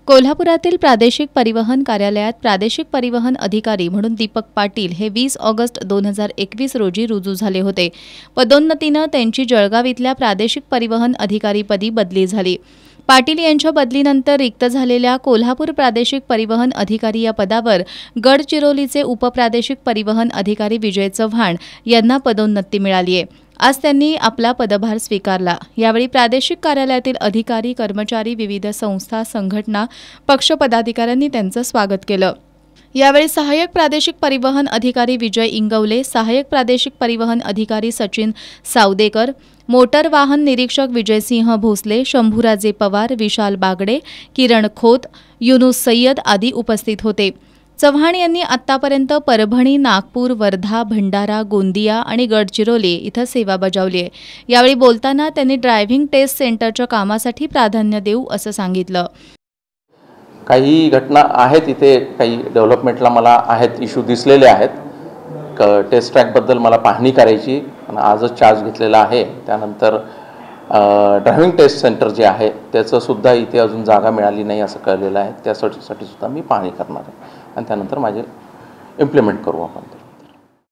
कोल्हापुरातील प्रादेशिक परिवहन कार्यालयात प्रादेशिक परिवहन अधिकारी म्हणून दीपक पाटील हे 20 ऑगस्ट 2021 रोजी रुजू झाले होते। पदोन्नतीनं त्यांची जळगाव इथल्या प्रादेशिक परिवहन अधिकारीपदी बदली झाली। पाटील यांच्या बदलीनंतर रिक्त झालेल्या कोल्हापूर प्रादेशिक परिवहन अधिकारी या पदावर गडचिरोलीचे उपप्रादेशिक परिवहन अधिकारी विजय चव्हाण यांना पदोन्नती मिळाली आहे। आज त्यांनी आपला पदभार स्वीकारला। यावेळी प्रादेशिक कार्यालयातील अधिकारी, कर्मचारी, विविध संस्था, संघटना, पक्ष पदाधिकाऱ्यांनी त्यांचं स्वागत केलं। यावेळी सहाय्यक प्रादेशिक परिवहन अधिकारी विजय इंगवले, सहाय्यक प्रादेशिक परिवहन अधिकारी सचिन सावदेकर, मोटर वाहन निरीक्षक विजयसिंह भोसले, शंभूराजे पवार, विशाल बागडे, किरण खोत, युनुस सय्यद आदी उपस्थित होते। चव्हाण यांनी आतापर्यंत परभणी, नागपूर, वर्धा, भंडारा, गोंदिया आणि गडचिरोली इथं सेवा बजावली आहे। यावेळी बोलताना त्यांनी ड्रायव्हिंग टेस्ट सेंटरच्या कामासाठी प्राधान्य देऊ असं सांगितलं। काही घटना आहेत, इथे काही डेव्हलपमेंटला मला आहेत इश्यू दिसलेले आहेत। टेस्ट ट्रॅकबद्दल मला पाहणी करायची आणि आजच चार्ज घेतलेला आहे। त्यानंतर ड्रायव्हिंग टेस्ट सेंटर जे आहे त्याचं सुद्धा इथे अजून जागा मिळाली नाही असं कळलेलं आहे। त्यासाठी सुद्धा मी पाहणी करणार आहे आणि त्यानंतर माझे इम्प्लिमेंट करू आपण।